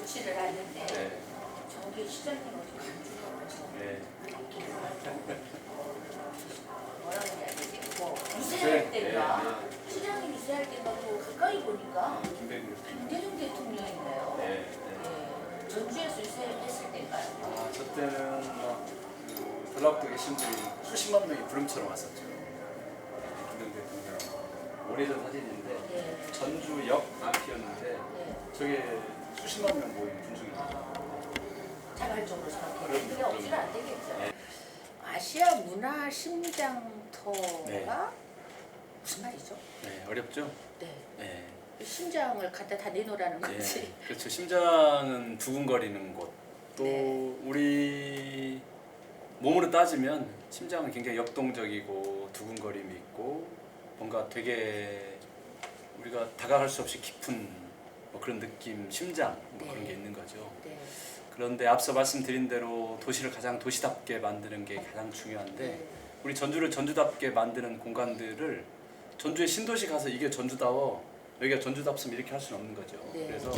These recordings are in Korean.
조치를 하는데 네. 저기 시장님 어디 간주로 네. 뭐라고 해야 되지? 뭐 유세할 때가 시장님 유세할 때가 또 가까이 보니까 김대중 대통령인가요? 네. 전주에서 유세했을 때인가요? 아, 저 때는 막그 전라북도 계신 분이 수십만 명이 구름처럼 왔었죠. 김대중 대통령 오래전 사진인데 네. 전주역 앞이었는데 네. 저게 수십만 명 모인 군중이죠. 자발적으로 저렇게 그럼요. 그게 없이는 안 되겠죠. 네. 아시아 문화 심장터가 네. 무슨 말이죠? 네, 어렵죠? 네. 네. 심장을 갖다 다 내놓으라는 거지. 예, 그렇죠. 심장은 두근거리는 곳. 또 네. 우리 몸으로 따지면 심장은 굉장히 역동적이고 두근거림이 있고 뭔가 되게 우리가 다가갈 수 없이 깊은 뭐 그런 느낌, 심장 뭐 네. 그런 게 있는 거죠. 네. 그런데 앞서 말씀드린 대로 도시를 가장 도시답게 만드는 게 가장 중요한데 네. 우리 전주를 전주답게 만드는 공간들을 전주의 신도시 가서 이게 전주다워 여기가 전주답습니다 이렇게 할 수는 없는 거죠. 네. 그래서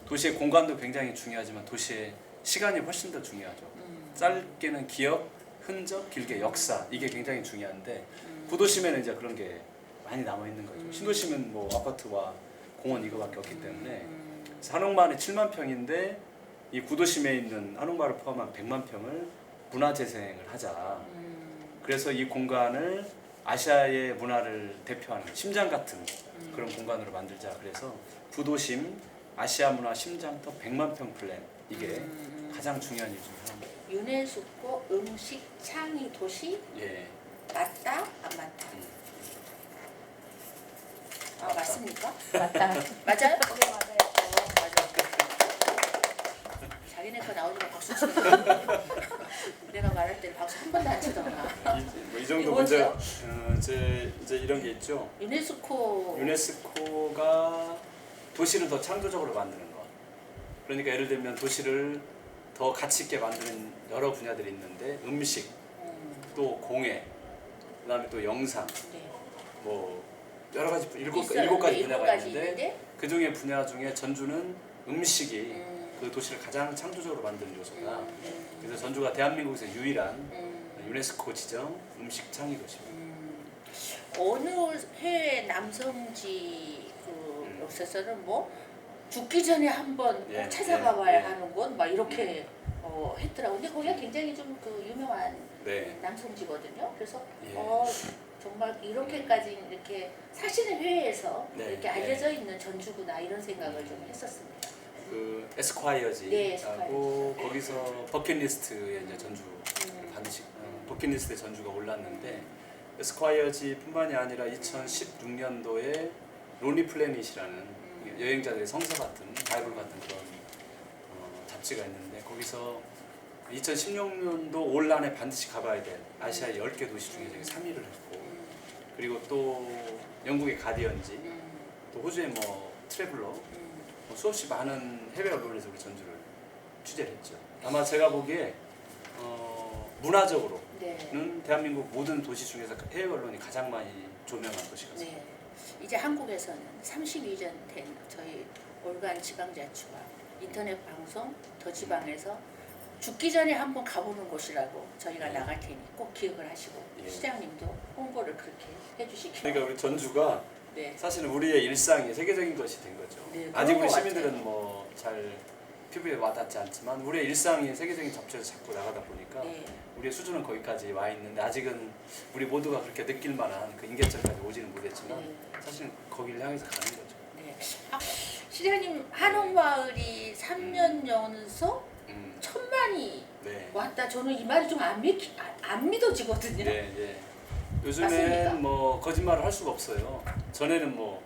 도시의 공간도 굉장히 중요하지만 도시의 시간이 훨씬 더 중요하죠. 짧게는 기억, 흔적, 길게 역사 이게 굉장히 중요한데 구도심에는 이제 그런 게 많이 남아 있는 거죠. 신도심은 뭐 아파트와 공원 이거밖에 없기 때문에 그래서 한옥마을이 7만 평인데 이 구도심에 있는 한옥마을을 포함한 100만 평을 문화재생을 하자. 그래서 이 공간을 아시아의 문화를 대표하는 심장 같은 그런 공간으로 만들자. 그래서 구도심 아시아 문화 심장터 100만 평 플랜 이게 가장 중요한 일 중 하나입니다. 유네스코 음식 창의 도시 예. 맞다? 안 맞다? 아 맞습니까? 맞다. 맞아요? 네 맞아요. 맞아. 자기네 거 나오니까 박수 치고 내가 말할 때 박수 한 번도 안 치더구나. 이 정도 문제 이제 이런 게 있죠. 유네스코가 도시를 더 창조적으로 만드는 것. 그러니까 예를 들면 도시를 더 가치 있게 만드는 여러 분야들이 있는데 음식, 또 공예, 그다음에 또 영상, 네. 뭐 여러 가지 일곱 있어요. 가지 네, 분야가 가지 있는데 그 중에 분야 중에 전주는 음식이 그 도시를 가장 창조적으로 만드는 요소다. 그래서 전주가 대한민국에서 유일한 유네스코 지정 음식 창의 도시입니다. 어느 해외 남성지 그 역사서는 뭐 죽기 전에 한번 꼭 예, 찾아가 봐야 예, 예. 하는 곳 막 이렇게 했더라고. 근데 거기가 굉장히 좀 그 유명한 네. 남성지거든요. 그래서 예. 정말 이렇게까지 이렇게 사실은 해외에서 네, 이렇게 알려져 있는 전주구나 이런 생각을 좀 했었습니다. 그 네, 에스콰이어지하고 에스콰이어지. 거기서 버킷리스트에 이제 전주 반드시 버킷리스트에 전주가 올랐는데 에스콰이어지뿐만이 아니라 2016년도에 론리 플래닛이라는 여행자들의 성서 같은 바이블 같은 그런 잡지가 있는데 거기서 2016년도 올 한해 반드시 가봐야 될 아시아의 10개 도시 중에 3위를 했고 그리고 또 영국의 가디언지 또 호주의 뭐 트래블러 뭐 수없이 많은 해외 언론에서 우리 전주를 취재를 했죠. 아마 제가 보기에 문화적으로는 네. 대한민국 모든 도시 중에서 해외 언론이 가장 많이 조명한 도시 같습니다. 네. 이제 한국에서는 32년 된 저희 올간 지방자치와 인터넷 방송 더 지방에서 죽기 전에 한번 가보는 곳이라고 저희가 네. 나갈 테니 꼭 기억을 하시고 예. 시장님도 홍보를 그렇게 해주시기 그러니까 우리 전주가 네. 사실은 우리의 일상이 세계적인 것이 된 거죠. 네, 아직 그런 우리 것 시민들은 같아요. 뭐 잘 피부에 와닿지 않지만 우리의 일상이 세계적인 잡지에서 자꾸 나가다 보니까 네. 우리의 수준은 거기까지 와 있는데 아직은 우리 모두가 그렇게 느낄 만한 그 인계점까지 오지는 못했지만 네. 사실은 거기를 향해서 가는 거죠. 네. 시장님 한옥마을이 3년 연속 1000만이 네. 왔다. 저는 이 말이 좀 안 믿어지거든요. 네, 네. 맞습니까? 요즘엔 뭐 거짓말을 할 수가 없어요. 전에는 뭐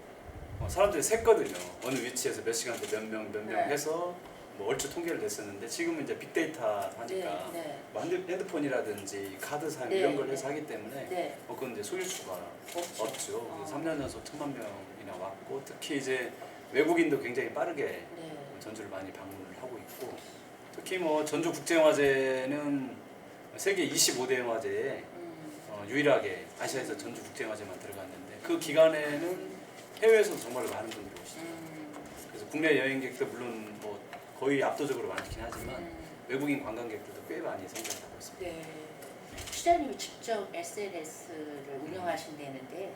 사람들이 셌거든요. 어느 위치에서 몇 시간대 몇 명 네. 해서 뭐 얼추 통계를 냈었는데 지금은 이제 빅데이터 하니까 네, 네. 뭐 핸드폰이라든지 카드 사용 네, 이런 걸 네. 해서 하기 때문에 네. 그건 이제 속일 수가 없죠. 없죠. 3년 연속 1000만 명이나 왔고 특히 이제 외국인도 굉장히 빠르게 네. 전주를 많이 방문을 하고 있고 특히 뭐 전주 국제영화제는 세계 25대 영화제에 유일하게 아시아에서 전주 국제영화제만 들어갔는데 그 기간에는 해외에서 정말 많은 분들이 오시죠. 그래서 국내 여행객도 물론 뭐 거의 압도적으로 많긴 하지만 외국인 관광객들도 꽤 많이 생겨나고 있습니다. 네. 시장님이 직접 SNS를 운영하신다는데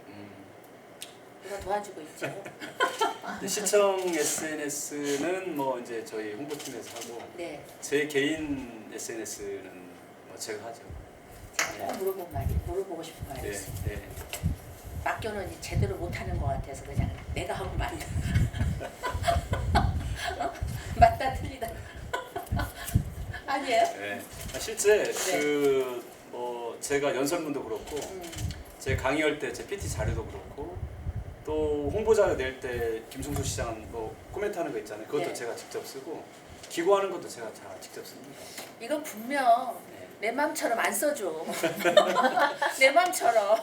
누가 도와주고 있죠? 근데 시청 SNS는 뭐 이제 저희 홍보팀에서 하고 네. 제 개인 SNS는 뭐 제가 하죠. 제가 꼭 물어보고 싶은 말이 네, 있어요. 네. 맡겨놓으니 제대로 못하는 것 같아서 그냥 내가 하고 말다. 맞다 틀리다. 아니에요? 네. 실제 네. 그 뭐 제가 연설문도 그렇고 제 강의할 때 제 PT 자료도 그렇고 또 홍보자료 낼 때 김승수 시장 뭐 코멘트하는 거 있잖아요. 그것도 네. 제가 직접 쓰고 기고하는 것도 제가 다 직접 씁니다. 이건 분명 네. 내 맘처럼 안 써줘. 내 맘처럼.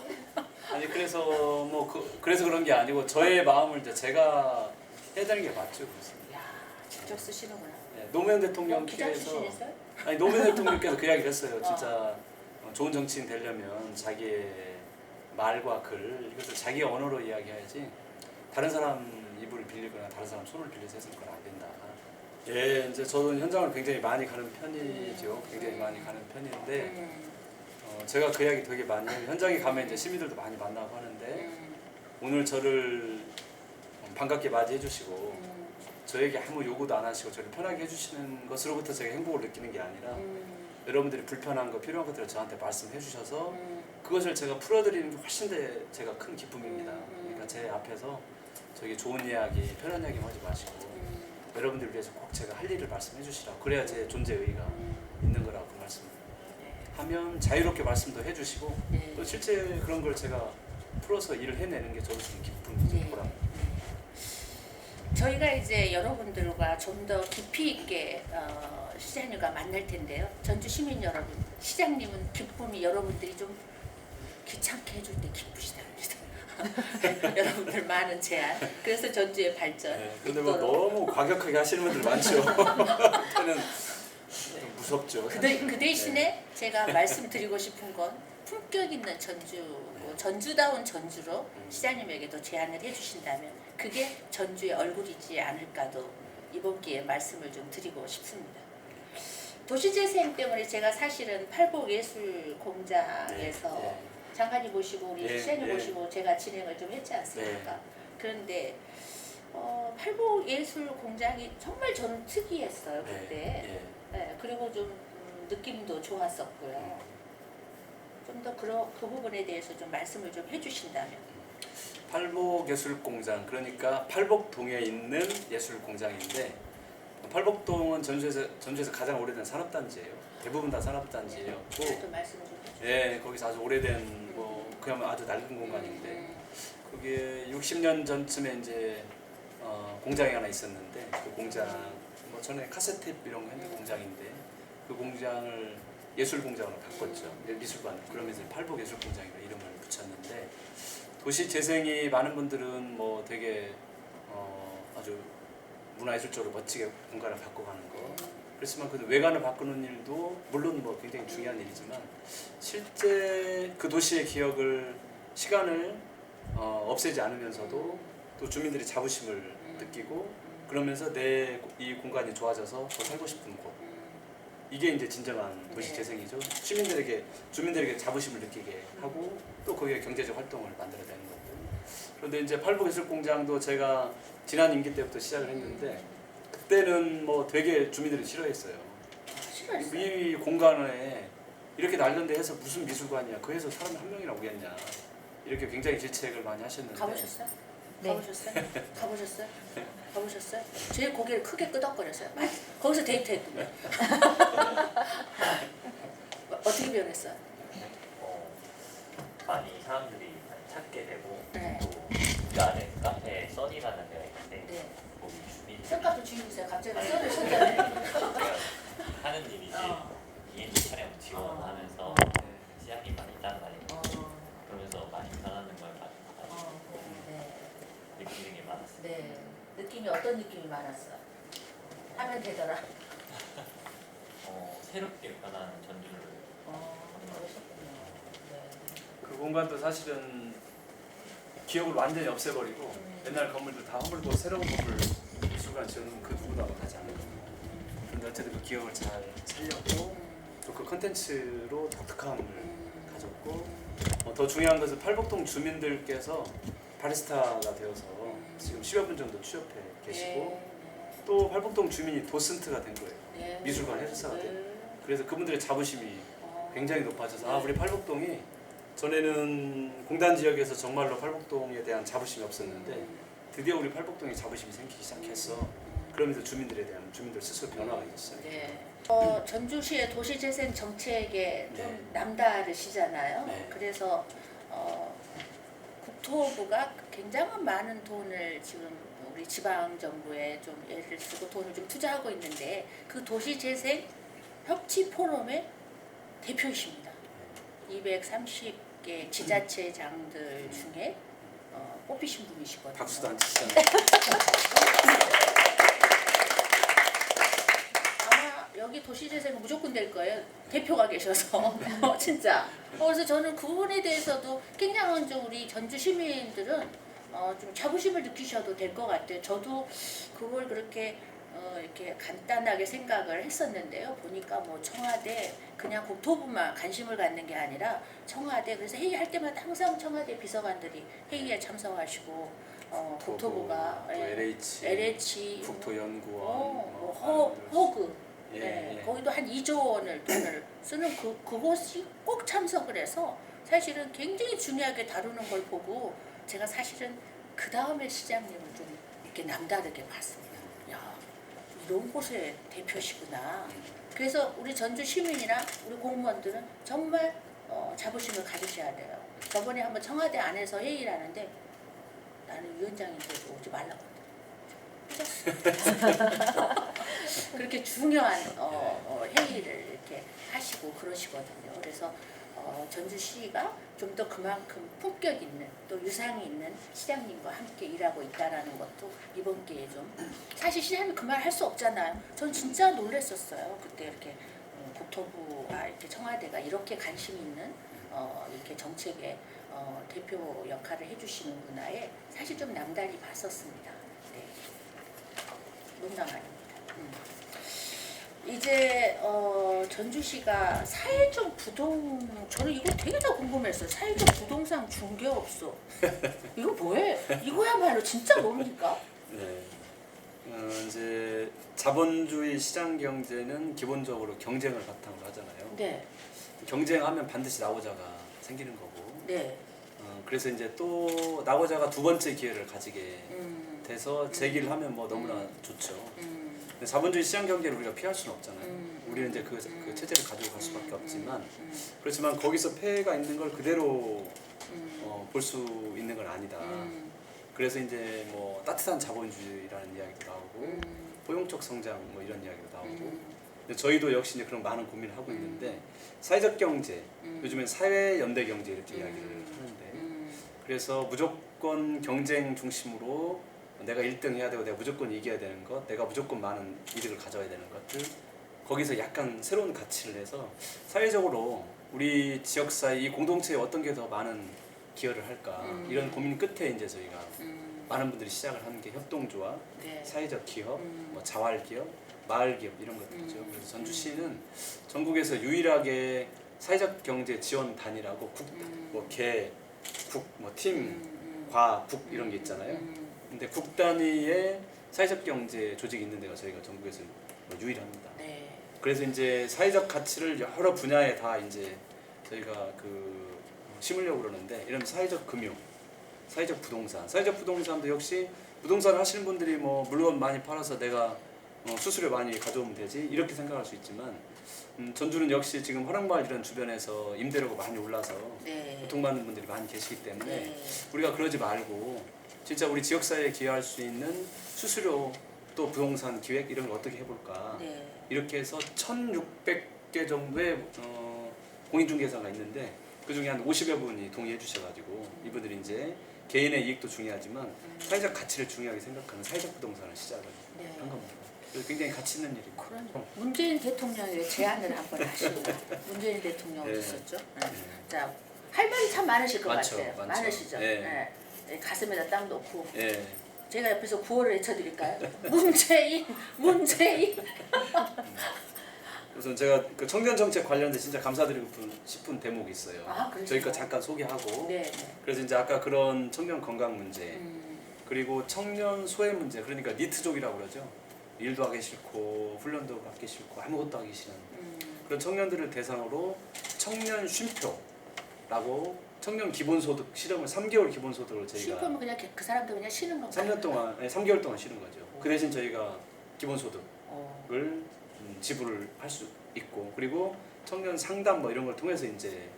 아니 그래서 뭐 그래서 그런 게 아니고 저의 마음을 이제 제가 해야 되는 게 맞죠. 그래서. 야, 직접 쓰시는구나. 네, 노무현 기자 대통령께서 출신이세요? 아니 노무현 대통령께서 그 이야기를 했어요. 진짜 좋은 정치인 되려면 자기의 말과 글 이것을 자기 언어로 이야기해야지 다른 사람 입을 빌리거나 다른 사람 손을 빌려서 해서는 그건 안 된다. 예, 이제 저는 현장을 굉장히 많이 가는 편이죠. 굉장히 많이 가는 편인데 제가 그 이야기 되게 많이 해요. 현장에 가면 이제 시민들도 많이 만나고 하는데 오늘 저를 반갑게 맞이해 주시고 저에게 아무 요구도 안 하시고 저를 편하게 해주시는 것으로부터 제가 행복을 느끼는 게 아니라 여러분들이 불편한 거 필요한 것들을 저한테 말씀해 주셔서 그것을 제가 풀어드리는 게 훨씬 더 제가 큰 기쁨입니다. 그러니까 제 앞에서 저에게 좋은 이야기, 편한 이야기 하지 마시고 여러분들을 위해서 꼭 제가 할 일을 말씀해 주시라고 그래야 제 존재 의의가 있는 거라고 그 말씀을 하면 자유롭게 말씀도 해주시고 네. 또 실제 그런 걸 제가 풀어서 일을 해내는 게 저도 좀 기쁨이죠. 네. 보람. 저희가 이제 여러분들과 좀 더 깊이 있게 시장님과 만날 텐데요. 전주 시민 여러분, 시장님은 기쁨이 여러분들이 좀 귀찮게 해줄 때 기쁘시다 그러시다. 여러분들 많은 제안. 그래서 전주의 발전. 네, 근데 뭐 있도록. 너무 과격하게 하시는 분들 많죠. 저는 좀 무섭죠. 그 대신에 제가 말씀드리고 싶은 건 품격 있는 전주고 전주다운 전주로 시장님에게도 제안을 해주신다면 그게 전주의 얼굴이지 않을까도 이번 기회에 말씀을 좀 드리고 싶습니다. 도시재생 때문에 제가 사실은 팔복예술공장에서 장관님 모시고 우리 시장님 모시고 제가 진행을 좀 했지 않습니까? 그런데 팔복예술공장이 정말 저는 특이했어요 그때. 네, 그리고 좀 느낌도 좋았었고요. 좀 더 그 부분에 대해서 좀 말씀을 좀 해주신다면. 팔복예술공장 그러니까 팔복동에 있는 예술공장인데 팔복동은 전주에서 가장 오래된 산업단지예요. 대부분 다 산업단지예요. 또 말씀을 좀 해주세요. 예, 거기서 아주 오래된 뭐 그야말로 아주 낡은 공간인데 거기에 60년 전쯤에 이제 공장이 하나 있었는데 그 공장 뭐 전에 카세테이프 이런 거 했는 공장인데 그 공장을 예술 공장으로 바꿨죠. 미술관. 그러면서 팔복 예술 공장이라 이름을 붙였는데 도시 재생이 많은 분들은 뭐 되게 아주 문화예술적으로 멋지게 공간을 바꿔가는 거. 그렇지만 그 외관을 바꾸는 일도 물론 뭐 굉장히 중요한 일이지만 실제 그 도시의 기억을 시간을 없애지 않으면서도 또 주민들이 자부심을 느끼고 그러면서 내 이 공간이 좋아져서 더 살고 싶은 곳. 이게 이제 진정한 도시 재생이죠. 주민들에게 자부심을 느끼게 하고 또 거기에 경제적 활동을 만들어내는 거고. 그런데 이제 팔복예술공장도 제가 지난 임기 때부터 시작을 했는데 그때는 뭐 되게 주민들이 싫어했어요. 이 공간에 이렇게 낡은 데 해서 무슨 미술관이야? 그 해서 사람 한 명이나 오겠냐? 이렇게 굉장히 질책을 많이 하셨는데. 가보셨어요? 네. 가보셨어요? 가보셨어요? 가보셨어요? 제 고개를 크게 끄덕거렸어요. 거기서 데이트했군요. 어떻게 변했어요? 많이 사람들이 많이 찾게 되고 네. 또 그 안에 카페 써니라는 데가 있는데 네. 거기 주민 색깔도 주입으세요. 갑자기 써를 쳤잖아요. 하는 일이 이제 이엔지 촬영 지원하면서 시장님 많이 따라다니고 그러면서 많이 변하는 걸 많이 봐가지고 네. 느끼는 게 많았어요. 네. 느낌이 어떤 느낌이 많았어요? 하면 되더라. 새롭게 변하는 전주를 그러셨군요. 네. 그 공간도 사실은 기억을 완전히 없애버리고 옛날 건물들 다 허물고 새로운 건물 미술관 지어놓으면 그 누구도 하지 않는 거예요. 근데 어쨌든 그 기억을 잘 살렸고 또 그 컨텐츠로 독특함을 가졌고 더 중요한 것은 팔복동 주민들께서 바리스타가 되어서 지금 10여 분 정도 취업해 계시고 또 팔복동 주민이 도슨트가 된 거예요. 네. 미술관 해설사가 네. 돼요. 그래서 그분들의 자부심이 굉장히 높아져서 아 네. 우리 팔복동이 전에는 공단 지역에서 정말로 팔복동에 대한 자부심이 없었는데 드디어 우리 팔복동에 자부심이 생기기 시작했어. 그러면서 주민들 스스로 변화가 있었어요. 네. 전주시의 도시재생 정책에 좀 네. 남다르시잖아요. 네. 그래서 국토부가 굉장한 많은 돈을 지금 우리 지방 정부에 좀 애를 쓰고 돈을 좀 투자하고 있는데 그 도시재생 협치 포럼의 대표이십니다. 230개 지자체장들 중에 뽑히신 분이시거든요. 박수도 안 치시잖아요. 아마 여기 도시재생은 무조건 될 거예요. 대표가 계셔서 진짜. 그래서 저는 그분에 대해서도 굉장히 좀 우리 전주 시민들은 좀 자부심을 느끼셔도 될 것 같아요. 저도 그걸 그렇게 이렇게 간단하게 생각을 했었는데요. 보니까 뭐 청와대 그냥 국토부만 관심을 갖는 게 아니라 청와대 그래서 회의할 때마다 항상 청와대 비서관들이 회의에 참석하시고 국토부가 또 LH 국토연구원 허그 예, 네, 예. 거기도 한 2조 원을 돈을 쓰는 그곳이 꼭 참석을 해서 사실은 굉장히 중요하게 다루는 걸 보고 제가 사실은 그 다음에 시장님을 좀 이렇게 남다르게 봤습니다. 야, 이런 곳의 대표시구나. 그래서 우리 전주 시민이나 우리 공무원들은 정말 자부심을 가지셔야 돼요. 저번에 한번 청와대 안에서 회의를 하는데 나는 위원장인데도 오지 말라고 하더라고요. 그렇게 중요한 회의를 이렇게 하시고 그러시거든요. 그래서 전주시가 좀 더 그만큼 품격 있는 또 유상이 있는 시장님과 함께 일하고 있다라는 것도 이번 기회에 좀 사실 시장님 그 말 할 수 없잖아요. 전 진짜 놀랐었어요. 그때 이렇게 국토부와 이렇게 청와대가 이렇게 관심 있는 이렇게 정책에 대표 역할을 해주시는구나에 사실 좀 남달리 봤었습니다. 네. 농담 아닙니다. 이제 전주시가 사회적 저는 이거 되게 다 궁금했어요. 사회적 부동산 중개업소 이거 뭐예요? 이거야말로 진짜 뭡니까? 네. 이제 자본주의 시장 경제는 기본적으로 경쟁을 바탕으로 하잖아요. 네, 경쟁하면 반드시 나고자가 생기는 거고. 네, 그래서 이제 또 나고자가 두 번째 기회를 가지게 돼서 음. 제기를 하면 뭐 너무나 좋죠. 음, 근데 자본주의 시장 경제를 우리가 피할 수는 없잖아요. 우리는 이제 그 체제를 가지고 갈 수밖에 없지만 그렇지만 거기서 폐해가 있는 걸 그대로 볼 수 있는 건 아니다. 그래서 이제 뭐 따뜻한 자본주의라는 이야기도 나오고 포용적 성장 뭐 이런 이야기도 나오고 근데 저희도 역시 이제 그런 많은 고민을 하고 있는데 사회적 경제 요즘엔 사회 연대 경제 이렇게 이야기를 하는데 그래서 무조건 경쟁 중심으로 내가 1등 해야 되고 내가 무조건 이겨야 되는 것 내가 무조건 많은 이득을 가져야 되는 것들 거기서 약간 새로운 가치를 내서 사회적으로 우리 지역사회 이 공동체에 어떤 게 더 많은 기여를 할까 이런 고민 끝에 이제 저희가 많은 분들이 시작을 하는 게 협동조합, 네. 사회적 기업, 뭐 자활기업, 마을기업 이런 것들이죠. 그래서 전주시는 전국에서 유일하게 사회적 경제 지원 단이라고 뭐 개, 국, 뭐 팀, 과, 국 이런 게 있잖아요. 근데 국 단위의 사회적 경제 조직이 있는 데가 저희가 전국에서 뭐 유일합니다. 네. 그래서 이제 사회적 가치를 여러 분야에 다 이제 저희가 그 심으려고 그러는데 이런 사회적 금융, 사회적 부동산, 사회적 부동산도 역시 부동산을 하시는 분들이 뭐 물건 많이 팔아서 내가 수수료 많이 가져오면 되지 이렇게 생각할 수 있지만 전주는 역시 지금 화랑마을 이런 주변에서 임대료가 많이 올라서 네. 고통받는 분들이 많이 계시기 때문에 네. 우리가 그러지 말고 진짜 우리 지역사회에 기여할 수 있는 수수료 또 부동산 기획 이런 거 어떻게 해볼까 네. 이렇게 해서 1,600개 정도의 공인중개사가 있는데 그 중에 한 50여 분이 동의해 주셔가지고 이분들이 이제 개인의 이익도 중요하지만 사회적 가치를 중요하게 생각하는 사회적 부동산을 시작을 네. 한 겁니다. 그래서 굉장히 가치 있는 일입니다. 그런 문재인 대통령이 왜 제안을 한번 하시고 문재인 대통령 네. 있었죠. 자, 할 말이 참 많으실 것 많죠, 같아요. 많죠. 많으시죠. 네. 네. 가슴에다 딱 놓고 예. 제가 옆에서 구호를 외쳐드릴까요? 문재인, 문재인. 우선 제가 그 청년 정책 관련돼 진짜 감사드리고 싶은 대목이 있어요. 아, 그러세요? 저희가 잠깐 소개하고 네. 그래서 이제 아까 그런 청년 건강 문제 음, 그리고 청년 소외 문제 그러니까 니트족이라고 그러죠. 일도 하기 싫고 훈련도 받기 싫고 아무것도 하기 싫은 그런 청년들을 대상으로 청년 쉼표라고 청년 기본소득 실험을 3개월 기본소득을 저희가 쉼표면 그냥 그 사람도 그냥 쉬는 건가요? 3년 동안 아니 3개월 동안 쉬는 거죠. 그 대신 저희가 기본소득을 어. 지불을 할 수 있고 그리고 청년 상담 뭐 이런 걸 통해서 이제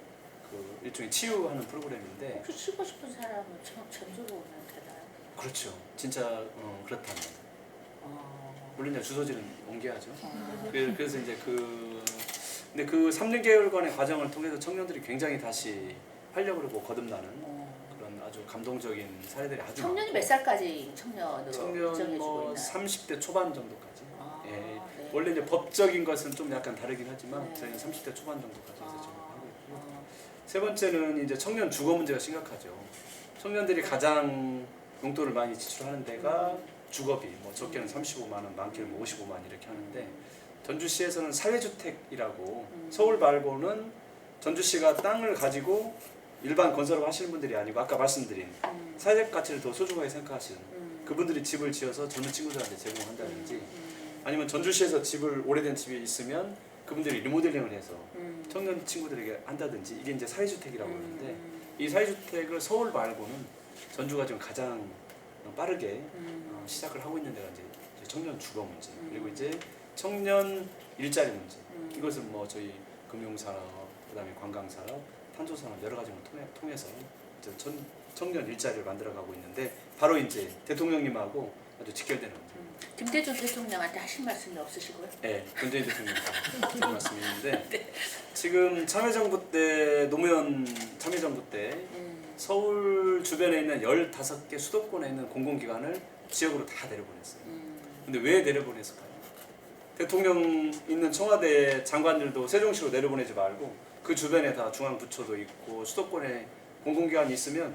그 일종의 치유하는 프로그램인데 혹시 쉬고 싶은 사람은 전주로 오면 되나요? 그렇죠. 진짜 그렇다면 물론 이제 주소지는 옮겨야죠. 그래서 이제 근데 그 3개월간의 과정을 통해서 청년들이 굉장히 다시 활력을 하고 거듭나는 그런 아주 감동적인 사례들이 아주 청년이 많고 몇 살까지 청년으로 청년 인정해주고 뭐 있나요? 30대 초반 정도까지. 아, 예. 네. 원래 이제 법적인 것은 좀 약간 다르긴 하지만 네. 저희는 30대 초반 정도까지 해서 지금 하고 있고요. 아, 세 번째는 이제 청년 주거 문제가 심각하죠. 청년들이 가장 용돈을 많이 지출하는 데가 주거비, 뭐 적게는 35만 원, 많게는 뭐 55만 원 이렇게 하는데 전주시에서는 사회주택이라고 서울 말고는 전주시가 땅을 가지고 일반 건설을 하시는 분들이 아니고 아까 말씀드린 사회적 가치를 더 소중하게 생각하시는 그분들이 집을 지어서 젊은 친구들한테 제공한다든지 아니면 전주시에서 집을 오래된 집이 있으면 그분들이 리모델링을 해서 청년 친구들에게 한다든지 이게 이제 사회주택이라고 하는데 이 사회주택을 서울 말고는 전주가 지금 가장 빠르게 시작을 하고 있는 데가 이제 청년 주거 문제 그리고 이제 청년 일자리 문제 이것은 뭐 저희 금융산업 그다음에 관광산업 탄소산업 여러 가지를 통해서 이제 청년 일자리를 만들어가고 있는데 바로 이제 대통령님하고 아주 직결되는 문제. 김대중 대통령한테 하신 말씀이 없으시고요? 네, 문재인 대통령 드린 말씀이 있는데 네. 지금 참여정부 때 노무현 참여정부 때 서울 주변에 있는 15개 수도권에 있는 공공기관을 지역으로 다 내려보냈어요. 근데 왜 내려보냈을까요? 대통령 있는 청와대 장관들도 세종시로 내려보내지 말고 그 주변에 다 중앙부처도 있고 수도권에 공공기관이 있으면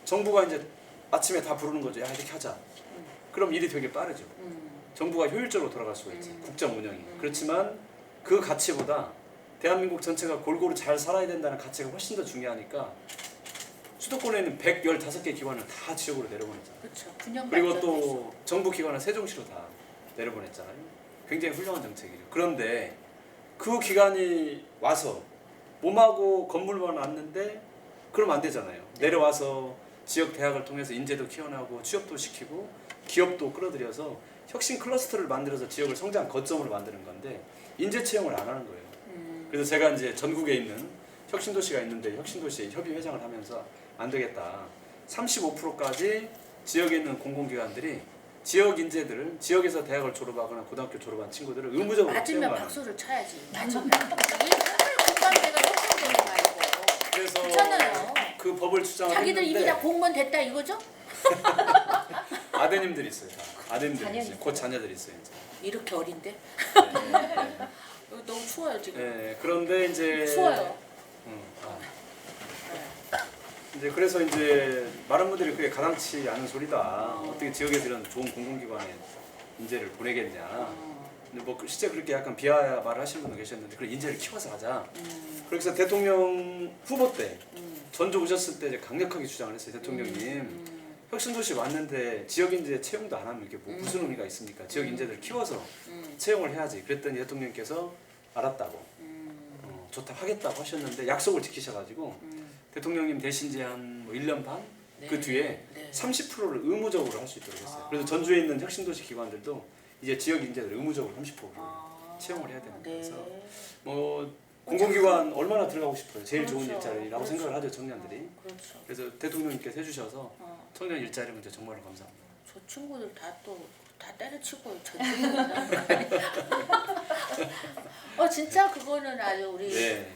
정부가 이제 아침에 다 부르는 거죠. 야 이렇게 하자. 그럼 일이 되게 빠르죠. 정부가 효율적으로 돌아갈 수가 있지. 국정 운영이. 그렇지만 그 가치보다 대한민국 전체가 골고루 잘 살아야 된다는 가치가 훨씬 더 중요하니까 수도권에 있는 115개 기관을 다 지역으로 내려보냈잖아요. 그렇죠. 그리고 또 정부 기관을 세종시로 다 내려보냈잖아요. 굉장히 훌륭한 정책이죠. 그런데 그 기관이 와서 몸하고 건물만 왔는데 그러면 안 되잖아요. 내려와서 지역 대학을 통해서 인재도 키워나고 취업도 시키고 기업도 끌어들여서 혁신 클러스터를 만들어서 지역을 성장 거점으로 만드는 건데 인재 채용을 안 하는 거예요. 그래서 제가 이제 전국에 있는 혁신도시가 있는데 혁신도시에 협의회장을 하면서 안 되겠다. 35%까지 지역에 있는 공공기관들이 지역 인재들을 지역에서 대학을 졸업하거나 고등학교 졸업한 친구들을 의무적으로 맞으면 채용하는. 박수를 쳐야지. 맞으면. 이게 공감대가 협동적인 거 아니고. 그래서 그렇잖아요. 그 법을 주장을 자기들 했는데 이미 다 공무원 됐다 이거죠? 아드님들이 있어요. 다. 아드님들이 자녀 있어요. 곧 자녀들이 있어요. 이제. 이렇게 어린데? 네. 여기 너무 추워요 지금. 네, 그런데 이제 추워요. 이제 그래서 이제 많은 분들이 그게 가당치 않은 소리다. 어떻게 지역에 이런 좋은 공공기관에 인재를 보내겠냐. 근데 뭐 실제 그렇게 약간 비하 말을 하시는 분도 계셨는데 그 인재를 키워서 하자. 그래서 대통령 후보 때 전주 오셨을 때 이제 강력하게 주장을 했어요. 대통령님 혁신도시 왔는데 지역 인재 채용도 안 하면 이게 뭐 무슨 의미가 있습니까? 지역 인재들 키워서 채용을 해야지. 그랬더니 대통령께서 알았다고 좋다 하겠다고 하셨는데 약속을 지키셔가지고 대통령님 대신 제한 뭐 1년 반? 네. 그 뒤에 네. 30%를 의무적으로 할 수 있도록 했어요. 그래서 전주에 있는 혁신도시 기관들도 이제 지역 인재들 의무적으로 30%를 채용을 해야 되는 거예요. 그래서 뭐 공공기관 얼마나 들어가고 싶어요. 제일 좋은 그렇죠. 일자리라고 그렇죠. 생각을 하죠, 청년들이. 그렇죠. 그래서 대통령님께서 해주셔서 청년 일자리 문제 정말로 감사합니다. 저 친구들 다 때려치고 전주구나. 진짜 그거는 아주 우리 네.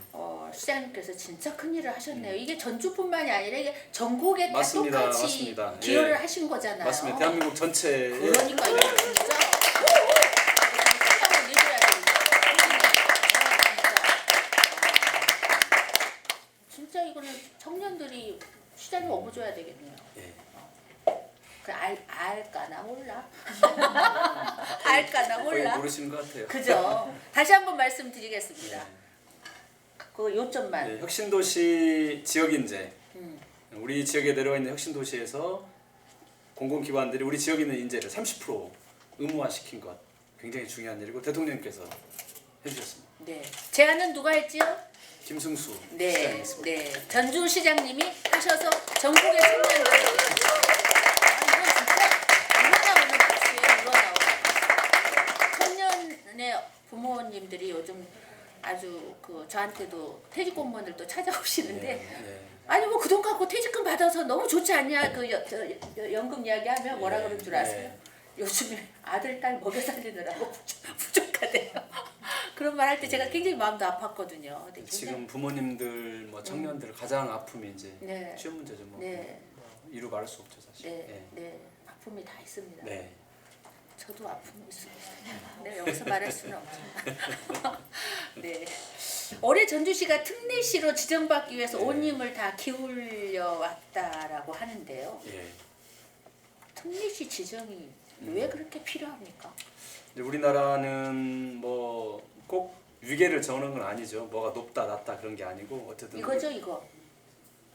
시장님께서 진짜 큰 일을 하셨네요. 이게 전주뿐만이 아니라 이게 전국에 다 맞습니다. 똑같이 맞습니다. 기여를 예. 하신 거잖아요. 맞습니다. 대한민국 전체에 그러니까 이거 진짜 신경을 내줘야 됩니다. 진짜 이거는 청년들이 시장님 업어줘야 되겠네요. 예. 알까나 몰라. 알까나 거의 몰라. 모르시는 것 같아요. 그죠? 다시 한번 말씀드리겠습니다. 그 요점만. 네, 혁신도시 지역인재. 음. 우리 지역에 내려와 있는 혁신도시에서 공공기관들이 우리 지역에 있는 인재를 30% 의무화시킨 것 굉장히 중요한 일이고 대통령께서 해주셨습니다. 네. 제안은 누가 했지요? 김승수 네, 시장이었습니다. 네. 전주시장님이 하셔서 전국의 청년들. 이건 진짜 우러나오는 박수예요. 우러나오는. 청년의 부모님들이 요즘 아주 저한테도 퇴직 공무원들도 찾아오시는데 네. 아니 뭐 그 돈 갖고 퇴직금 받아서 너무 좋지 않냐 연금 이야기하면 뭐라 그런 줄 아세요? 네. 요즘에 아들 딸 먹여 살리느라고 부족하대요. 그런 말 할 때 제가 굉장히 마음도 아팠거든요. 근데 지금 부모님들 뭐 청년들 가장 아픔이 이제 네. 취업 문제죠. 뭐, 네. 뭐 이루 말할 수 없죠 사실. 네, 네, 아픔이 다 있습니다. 네. 저도 아픔이 있습니다. 네, 여기서 말할 수는 없지만. 네. 올해 전주시가 특례시로 지정받기 위해서 네. 온 힘을 다 기울여 왔다라고 하는데요. 예. 특례시 지정이 왜 그렇게 필요합니까? 근데 우리나라는 뭐 꼭 위계를 정하는 건 아니죠. 뭐가 높다 낮다 그런 게 아니고 어쨌든 이거죠, 이거.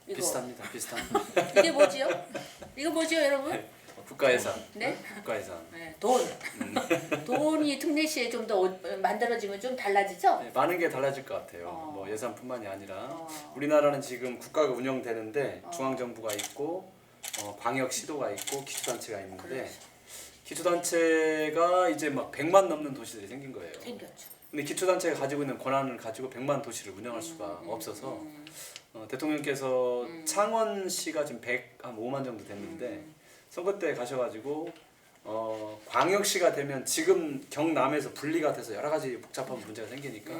비슷합니다. 비슷한. 이게 뭐지요? 이거 뭐지요, 여러분? 국가예산. 네? 국가예산. 네, 돈. 돈이 특례시에 좀 더 만들어지면 좀 달라지죠? 네, 많은 게 달라질 것 같아요. 뭐 예산뿐만이 아니라 우리나라는 지금 국가가 운영되는데 중앙 정부가 있고 광역 시도가 있고 기초단체가 있는데 그렇죠. 기초단체가 이제 막 100만 넘는 도시들이 생긴 거예요. 생겼죠. 근데 기초단체가 가지고 있는 권한을 가지고 100만 도시를 운영할 수가 없어서 대통령께서 창원시가 지금 105만 정도 됐는데 선거 때 가셔가지고 광역시가 되면 지금 경남에서 분리가 돼서 여러 가지 복잡한 문제가 생기니까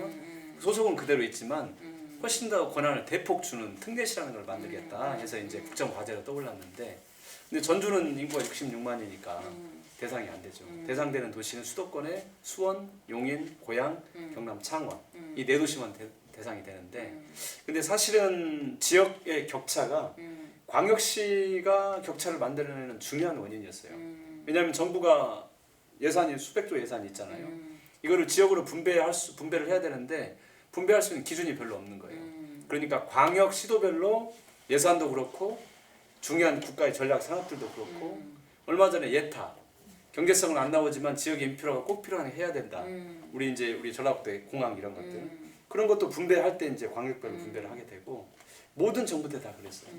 소속은 그대로 있지만 훨씬 더 권한을 대폭 주는 특례시라는 걸 만들겠다 해서 이제 국정과제로 떠올랐는데 근데 전주는 인구가 66만이니까 대상이 안 되죠. 대상되는 도시는 수도권의 수원, 용인, 고양, 경남, 창원 이 네 도시만 대상이 되는데 근데 사실은 지역의 격차가 광역시가 격차를 만들어내는 중요한 원인이었어요. 왜냐하면 정부가 예산이 수백조 예산이 있잖아요. 이거를 지역으로 분배를 해야 되는데 분배할 수 있는 기준이 별로 없는 거예요. 그러니까 광역 시도별로 예산도 그렇고 중요한 국가의 전략 산업들도 그렇고 얼마 전에 예타 경제성은 안 나오지만 지역의 인프라가 꼭 필요하니 해야 된다. 우리 전라북도의 공항 이런 것들 그런 것도 분배할 때 이제 광역별로 분배를 하게 되고 모든 정부들 다 그랬어요.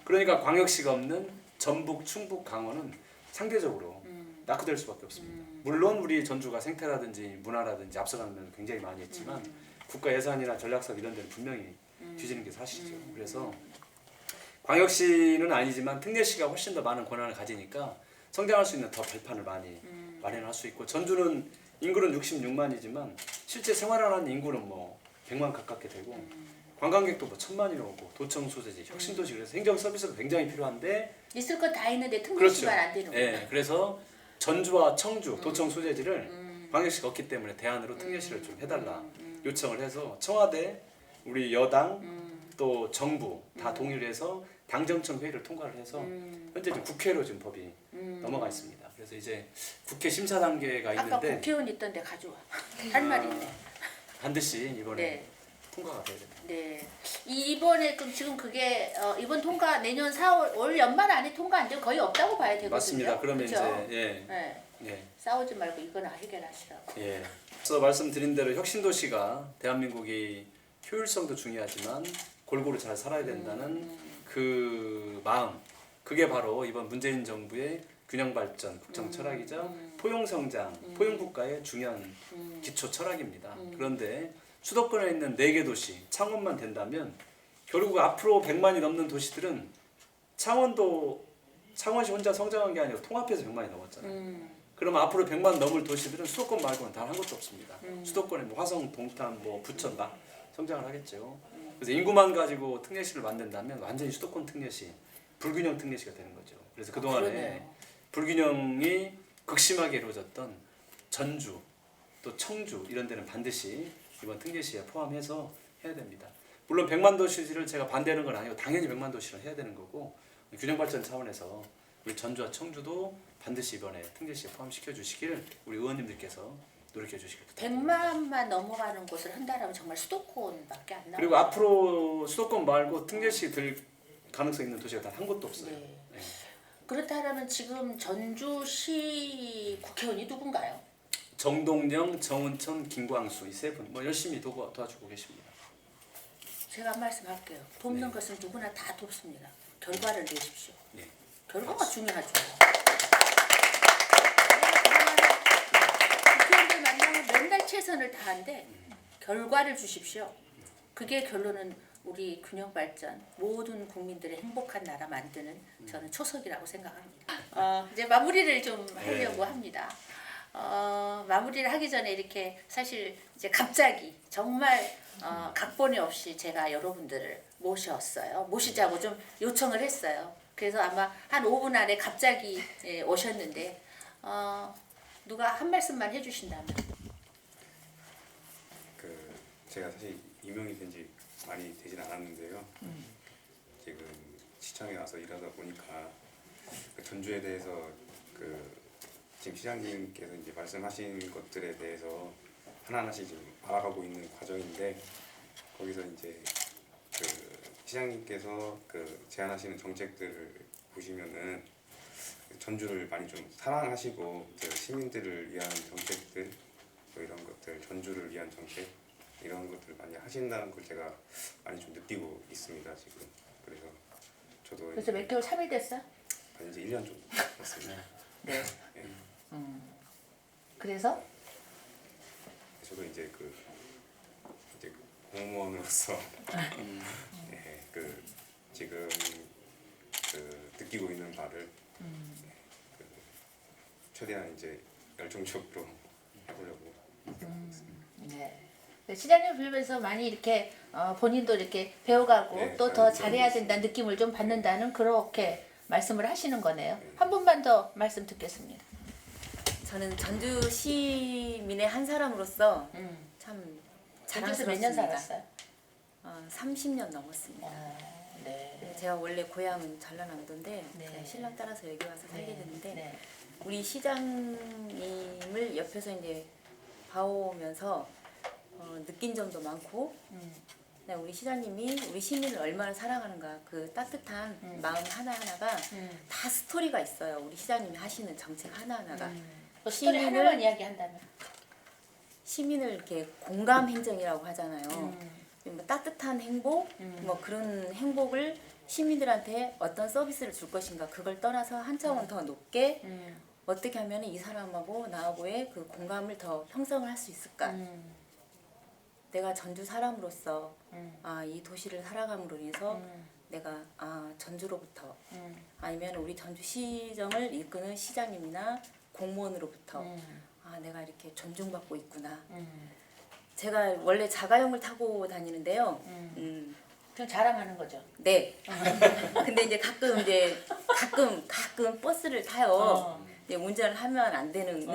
그러니까 광역시가 없는 전북, 충북, 강원은 상대적으로 낙후될 수밖에 없습니다. 물론 우리 전주가 생태라든지 문화라든지 앞서가는 면은 굉장히 많이 했지만 국가 예산이나 전략사업 이런 데는 분명히 뒤지는 게 사실이죠. 그래서 광역시는 아니지만 특례시가 훨씬 더 많은 권한을 가지니까 성장할 수 있는 더 발판을 많이 마련할 수 있고 전주는 인구는 66만이지만 실제 생활하는 인구는 뭐 100만 가깝게 되고 관광객도 뭐 1000만이 오고 도청 소재지 혁신도시 그래서 행정 서비스가 굉장히 필요한데 있을 거 다 있는데 특례시만 그렇죠. 안 되는 거예요. 네, 그래서 전주와 청주 도청 소재지를 광역시가 없기 때문에 대안으로 특례시를 좀 해달라 요청을 해서 청와대 우리 여당 또 정부 다 동의를 해서 당정청 회의를 통과를 해서 현재 지금 국회로 지금 법이 넘어가 있습니다. 그래서 이제 국회 심사 단계가 아까 있는데 국회의원 있던데 가져와. 할 말이 있네. 반드시 이번에 네. 통과가 돼야 됩니다. 네. 이번에 그럼 지금 그게 이번 통과 내년 4월 올 연말 안에 통과 안 되면 거의 없다고 봐야 되거든요. 맞습니다. 그러면 그쵸? 이제 네. 예. 싸우지 말고 이거나 해결하시라고. 예. 앞서 말씀드린 대로 혁신도시가 대한민국이 효율성도 중요하지만 골고루 잘 살아야 된다는 그 마음 그게 바로 이번 문재인 정부의 균형 발전 국정 철학이자 포용 성장, 포용 국가의 중요한 기초 철학입니다. 그런데 수도권에 있는 4개 도시, 창원만 된다면 결국 앞으로 100만이 넘는 도시들은 창원시 혼자 성장한 게 아니라 통합해서 100만이 넘었잖아요. 그러면 앞으로 100만 넘을 도시들은 수도권 말고는 단 한 곳도 없습니다. 수도권에 뭐 화성, 동탄, 뭐 부천 막 성장을 하겠죠. 그래서 인구만 가지고 특례시를 만든다면 완전히 수도권 특례시, 불균형 특례시가 되는 거죠. 그래서 그동안에 그러네요. 불균형이 극심하게 이루어졌던 전주, 또 청주 이런 데는 반드시 이번 특례시에 포함해서 해야 됩니다. 물론 100만 도시를 제가 반대하는 건 아니고 당연히 100만 도시를 해야 되는 거고 균형 발전 차원에서 우리 전주와 청주도 반드시 이번에 특례시에 포함시켜 주시길 우리 의원님들께서 노력해 주시길 부탁드립니다. 100만만 넘어가는 곳을 한다라면 정말 수도권밖에 안 나와요. 그리고 앞으로 수도권 말고 특례시 들 가능성 있는 도시가 단 한 곳도 없어요. 네. 네. 그렇다면 지금 전주시 국회의원이 누군가요? 정동영, 정은천, 김광수 이 세 분 뭐 열심히 도와주고 계십니다. 제가 한 말씀 할게요. 돕는 네. 것은 누구나 다 돕습니다. 결과를 내십시오. 네. 결과가 중요하죠. 국회의원들 만나면 맨날 최선을 다한데 결과를 주십시오. 그게 결론은 우리 균형 발전, 모든 국민들의 행복한 나라 만드는 저는 초석이라고 생각합니다. 이제 마무리를 좀 하려고 합니다. 마무리를 하기 전에 이렇게 사실 이제 갑자기 정말 각본이 없이 제가 여러분들을 모시자고 좀 요청을 했어요. 그래서 아마 한 5분 안에 갑자기 오셨는데 누가 한 말씀만 해주신다면. 제가 사실 임용이 된 지 많이 되진 않았는데요. 지금 시청에 와서 일하다 보니까 전주에 대해서 지금 시장님께서 이제 말씀하신 것들에 대해서 하나하나씩 지금 알아가고 있는 과정인데, 거기서 이제 시장님께서 제안하시는 정책들을 보시면은 전주를 많이 좀 사랑하시고 시민들을 위한 정책들, 뭐 이런 것들, 전주를 위한 정책 이런 것들 많이 하신다는 걸 제가 많이 좀 느끼고 있습니다 지금. 그래서 저도 그래서 몇 개월 3일 됐어요? 이제 1년 좀 됐습니다. 네. 예. 그래서 저도 이제 이제 공무원으로서 예, 지금 느끼고 있는 바를 최대한 이제 열정적으로 해보려고 생각하고 있습니다. 네. 시장님 뵈면서 많이 이렇게 본인도 이렇게 배워가고 네, 또 더 잘 잘해야 된다는 느낌을 좀 받는다는 그렇게 말씀을 하시는 거네요. 한 분만 더 말씀 듣겠습니다. 저는 전주 시민의 한 사람으로서 참 전주에서 몇 년 자랑스럽습니다. 살았어요? 30년 넘었습니다. 네. 제가 원래 고향은 전라남도인데 네. 제가 신랑 따라서 여기 와서 살게 됐는데 네. 우리 시장님을 옆에서 이제 봐오면서 느낀 점도 많고 그냥 우리 시장님이 우리 시민을 얼마나 사랑하는가, 그 따뜻한 마음 하나하나가 다 스토리가 있어요. 우리 시장님이 하시는 정책 하나하나가. 그 스토리 하나만 이야기한다면. 시민을 이렇게 공감 행정이라고 하잖아요. 뭐 따뜻한 행복, 뭐 그런 행복을 시민들한테 어떤 서비스를 줄 것인가, 그걸 떠나서 한 차원 더 높게 어떻게 하면 이 사람하고 나하고의 그 공감을 더 형성을 할 수 있을까. 내가 전주 사람으로서 이 도시를 살아감으로 인해서 내가 전주로부터 아니면 우리 전주시정을 이끄는 시장님이나 공무원으로부터 내가 이렇게 존중받고 있구나. 제가 원래 자가용을 타고 다니는데요. 좀 자랑하는 거죠. 네. 근데 이제 가끔 버스를 타요. 이제 운전을 하면 안 되는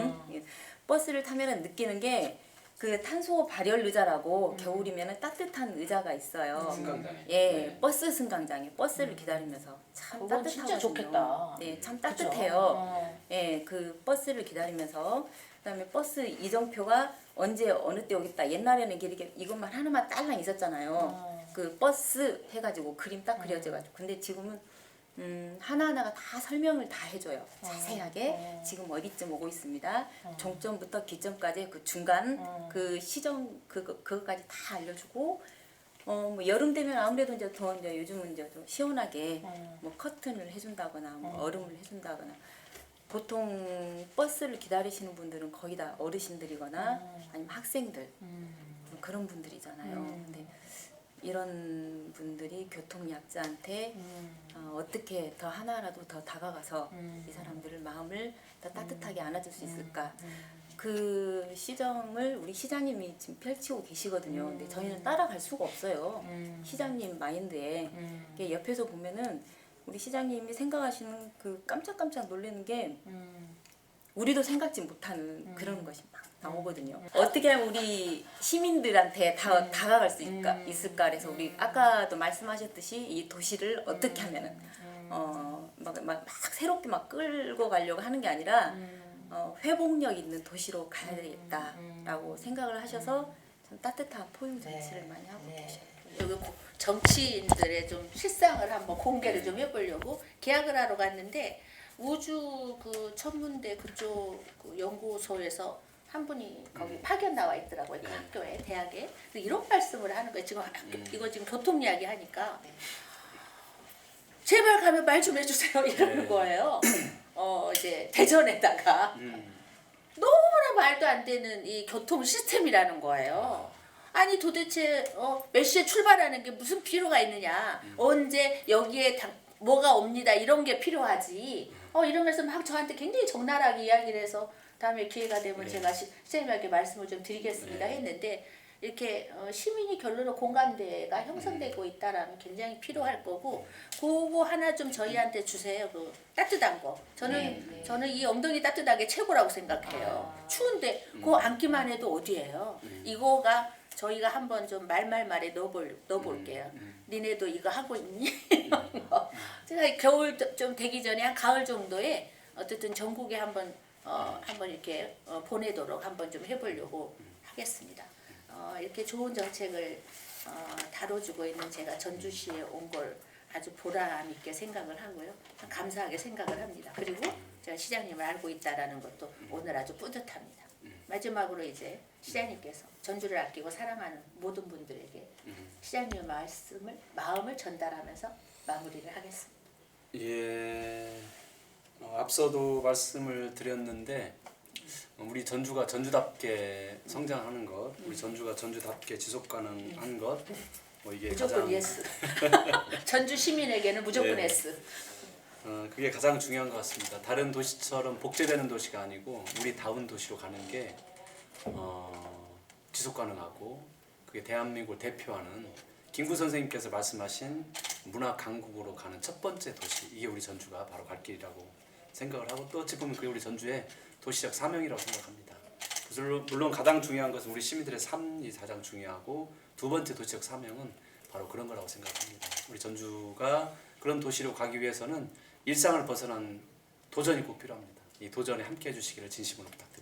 버스를 타면은 느끼는 게 그 탄소 발열 의자라고 겨울이면은 따뜻한 의자가 있어요. 승강장에. 예, 네. 버스 승강장에 버스를 기다리면서 참 그건 따뜻하거든요. 진짜 좋겠다. 네, 참 그죠? 따뜻해요. 예, 그 버스를 기다리면서 그다음에 버스 이정표가 언제 어느 때 오겠다. 옛날에는 이렇게 이것만 하나만 딸랑 있었잖아요. 그 버스 해가지고 그림 딱 그려져가지고. 근데 지금은 하나하나가 다 설명을 다 해줘요. 자세하게 지금 어디쯤 오고 있습니다. 종점부터 기점까지 그 중간 그 시정 그거까지 다 알려주고 뭐 여름 되면 아무래도 이제 요즘은 이제 좀 시원하게 뭐 커튼을 해준다거나 뭐 얼음을 해준다거나. 보통 버스를 기다리시는 분들은 거의 다 어르신들이거나 아니면 학생들 그런 분들이잖아요. 근데 이런 분들이 교통약자한테 어떻게 더 하나라도 더 다가가서 이 사람들을 마음을 더 따뜻하게 안아줄 수 있을까. 그 시정을 우리 시장님이 지금 펼치고 계시거든요. 근데 저희는 따라갈 수가 없어요. 시장님 마인드에. 이게 옆에서 보면은 우리 시장님이 생각하시는 그 깜짝깜짝 놀라는 게 우리도 생각지 못하는 그런 것이 막 나오거든요. 어떻게 하면 우리 시민들한테 다가갈 수 있을까? 그래서 우리 아까도 말씀하셨듯이 이 도시를 어떻게 하면은 막 새롭게 막 끌고 가려고 하는 게 아니라 회복력 있는 도시로 가야겠다라고 생각을 하셔서 좀 따뜻한 포용 정치를 많이 하고 계셔요. 여기 정치인들의 좀 실상을 한번 공개를 좀 해보려고 계약을 하러 갔는데 우주 그 천문대 그쪽 그 연구소에서 한 분이 거기 파견 나와 있더라고요. 그 학교에 대학에 그래서 이런 말씀을 하는 거예요. 지금 이거 지금 교통 이야기 하니까 제발 가면 말 좀 해주세요 이러는 거예요. 이제 대전에다가 너무나 말도 안 되는 이 교통 시스템이라는 거예요. 아니 도대체 몇 시에 출발하는 게 무슨 필요가 있느냐. 언제 여기에 뭐가 옵니다. 이런 게 필요하지. 이러면서 막 저한테 굉장히 적나라하게 이야기를 해서 다음에 기회가 되면 제가 시장님에게 말씀을 좀 드리겠습니다 했는데 이렇게 시민이 결론은 공감대가 형성되고 있다라면 굉장히 필요할 거고 그거 하나 좀 저희한테 주세요. 그 따뜻한 거. 저는 이 엉덩이 따뜻하게 최고라고 생각해요. 추운데 그거 안기만 해도 어디예요. 이거가 저희가 한번 좀 말에 넣어볼게요. 니네도 이거 하고 있니? 제가 겨울 좀 되기 전에 한 가을 정도에 어쨌든 전국에 한번 이렇게 보내도록 한번 좀 해보려고 하겠습니다. 이렇게 좋은 정책을 다뤄주고 있는 제가 전주시에 온 걸 아주 보람 있게 생각을 하고요. 참 감사하게 생각을 합니다. 그리고 제가 시장님을 알고 있다라는 것도 오늘 아주 뿌듯합니다. 마지막으로 이제 시장님께서 전주를 아끼고 사랑하는 모든 분들에게 시장님의 마음을 전달하면서 마무리를 하겠습니다. 예, 앞서도 말씀을 드렸는데 우리 전주가 전주답게 성장하는 것, 우리 전주가 전주답게 지속 가능한 것, 이게 무조건 가장 예스. 전주 시민에게는 무조건 네. 예스. 그게 가장 중요한 것 같습니다. 다른 도시처럼 복제되는 도시가 아니고 우리다운 도시로 가는 게 지속 가능하고 그게 대한민국을 대표하는 김구 선생님께서 말씀하신 문화 강국으로 가는 첫 번째 도시, 이게 우리 전주가 바로 갈 길이라고 생각을 하고 또 어찌 보면 그게 우리 전주의 도시적 사명이라고 생각합니다. 물론 가장 중요한 것은 우리 시민들의 삶이 가장 중요하고 두 번째 도시적 사명은 바로 그런 거라고 생각합니다. 우리 전주가 그런 도시로 가기 위해서는 일상을 벗어난 도전이 꼭 필요합니다. 이 도전에 함께 해주시기를 진심으로 부탁드립니다.